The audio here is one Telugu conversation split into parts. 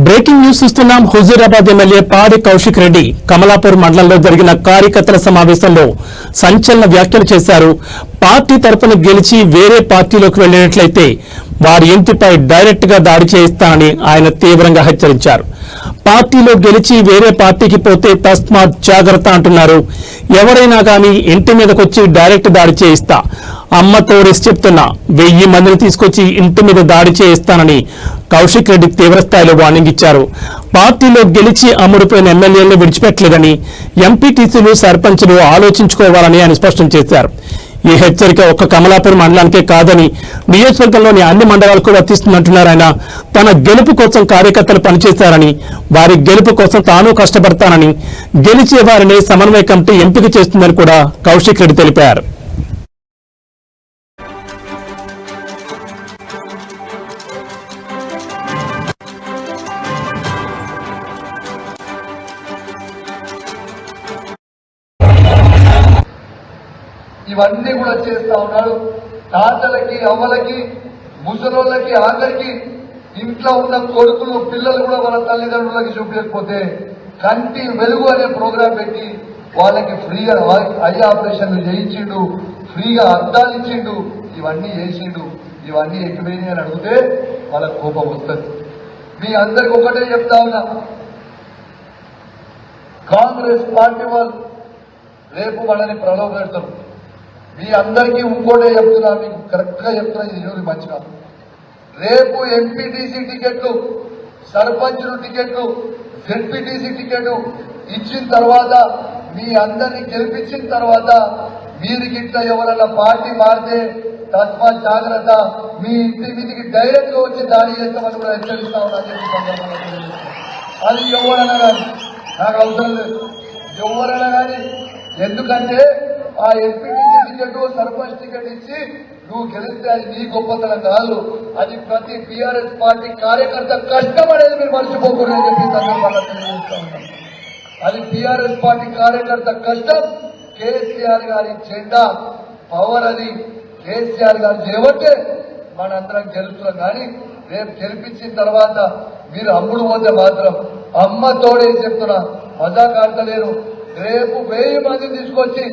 బ్రేకింగ్ న్యూస్ చూస్తున్నాం. హుజూరాబాద్ ఎమ్మెల్యే పాడి కౌశిక్ రెడ్డి కమలాపూర్ మండలంలో జరిగిన కార్యకర్తల సమావేశంలో సంచలన వ్యాఖ్యలు చేశారు. పార్టీ తరపున గెలిచి వేరే పార్టీలోకి వెళ్లినట్లయితే వారి ఇంటిపై డైరెక్ట్ గా దాడి చేయిస్తానని ఆయన తీవ్రంగా హెచ్చరించారు. పార్టీలో గెలిచి వేరే పార్టీకి పోతే తస్మాత్ జాగ్రత్త అంటున్నారు. ఎవరైనా కానీ ఇంటి మీదకొచ్చి డైరెక్ట్ దాడి చేయిస్తా, అమ్మ తోడేసి చెప్తున్నా, 1000 మందిని తీసుకొచ్చి ఇంటి మీద దాడి చేయిస్తానని కౌశిక్ రెడ్డి తీవ్రస్థాయిలో వార్నింగ్ ఇచ్చారు. పార్టీలో గెలిచి అమ్ముడుపోయిన ఎమ్మెల్యేలను విడిచిపెట్టలేదని ఎంపీటీసీలు సర్పంచులు ఆలోచించుకోవాలని ఆయన స్పష్టం చేశారు. ఈ హెచ్చరిక ఒక్క కమలాపూర్ మండలానికే కాదని నియోజకవర్గంలోని అన్ని మండలాలకు వర్తిస్తుందంటున్నారు ఆయన. తన గెలుపు కోసం కార్యకర్తలు పనిచేశారని, వారి గెలుపు కోసం తాను కష్టపడతానని, గెలిచే వారిని సమన్వయ కమిటీ ఎంపిక చేస్తుందని కూడా కౌశిక్ రెడ్డి తెలిపారు. ఇవన్నీ కూడా చేస్తా ఉన్నాడు. తాతలకి, అవ్వలకి, ముసలోళ్ళకి, ఆఖరికి ఇంట్లో ఉన్న కొడుకులు, పిల్లలు కూడా వాళ్ళ తల్లిదండ్రులకి చూపించకపోతే కంటి వెలుగు అనే ప్రోగ్రాం పెట్టి వాళ్ళకి ఫ్రీగా ఐ ఆపరేషన్లు చేయించిండు, ఫ్రీగా అద్దాలు ఇచ్చిండు, ఇవన్నీ చేసిండు. ఇవన్నీ ఎక్కువైనాయి అని అడిగితే వాళ్ళ కోపం వస్తుంది. మీ అందరికి ఒకటే చెప్తా ఉన్నా, కాంగ్రెస్ పార్టీ వాళ్ళు రేపు వాళ్ళని ప్రలోభ పెడతారు. మీ అందరికీ ఇంకోటే చెప్తున్నా, మీకు కరెక్ట్ గా చెప్తున్నా, ఇది ఈరోజు మంచిగా. రేపు ఎంపీటీసీ టికెట్లు, సర్పంచులు టికెట్లు, జెడ్పీటీసీ టికెట్ ఇచ్చిన తర్వాత, మీ అందరినీ గెలిపించిన తర్వాత మీరు గిట్ల ఎవరైనా పార్టీ మారితే తస్మాత్ జాగ్రత్త, మీ ఇంటి మీదికి డైరెక్ట్ గా వచ్చి దాడి చేస్తామని కూడా హెచ్చరిస్తా ఉన్నా చెప్పి అది ఎవరైనా కానీ నాకు అవసరం లేదు, ఎవరైనా కానీ. ఎందుకంటే ఆ ఎంపీటీసీ టికెట్, సర్పంచ్ టికెట్ ఇచ్చి నువ్వు గెలిస్తే అది నీ గొప్పతనం కాదు, అది ప్రతి టీఆర్ఎస్ పార్టీ కార్యకర్త కష్టం అనేది మీరు మర్చిపోకూడదు అని చెప్పి సందర్భంగా తెలియజేస్తా ఉన్నాం. అది టీఆర్ఎస్ పార్టీ కార్యకర్త కష్టం. కేసీఆర్ గారి జెండా పవర్, అది కేసీఆర్ గారు చేయబట్టే మనందరం గెలుస్తున్నాం. కానీ రేపు గెలిపించిన తర్వాత మీరు అమ్ముడు పోతే మాత్రం అమ్మ తోడే చెప్తున్నా, మజాక్ ఆడతలేరు. రేపు 1000 మందిని తీసుకొచ్చి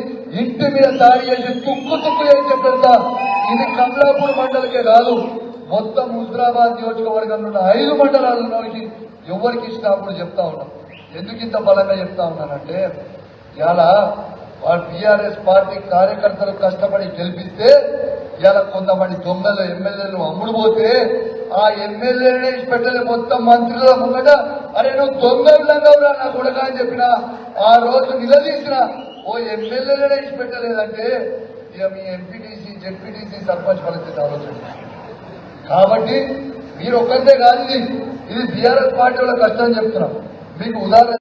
ఇంటి మీద దాడి చేసి తుక్కు చేసి పెడతా. ఇది కమలాపూర్ మండలికే కాదు, మొత్తం హుజూరాబాద్ నియోజకవర్గంలో ఉన్న 5 మండలాల్లోకి ఎవరికి ఇచ్చినప్పుడు చెప్తా ఉన్నాం. ఎందుకు ఇంత బలంగా చెప్తా ఉన్నానంటే, ఇలా వాళ్ళ టీఆర్ఎస్ పార్టీ కార్యకర్తలు కష్టపడి గెలిపిస్తే ఇలా కొంతమంది దొంగలు ఎమ్మెల్యేలు అమ్ముడు పోతే ఆ ఎమ్మెల్యేనే పెట్టలే మొత్తం మంత్రుల ముంగట, అరే నువ్వు దొంగలంగా నా కొడక అని చెప్పిన ఆ రోజు నిలదీసిన ఓ ఎమ్మెల్యేనే పెట్టలేదంటే ఇక మీ ఎంపీటీసీ, జెడ్పీటీసీ, సర్పంచ్ పరిస్థితి ఆలోచన. కాబట్టి మీరు ఒక్కటే కాదు, ఇది టీఆర్ఎస్ పార్టీ వాళ్ళ కష్టం చెప్తున్నాం. మీకు ఉదాహరణ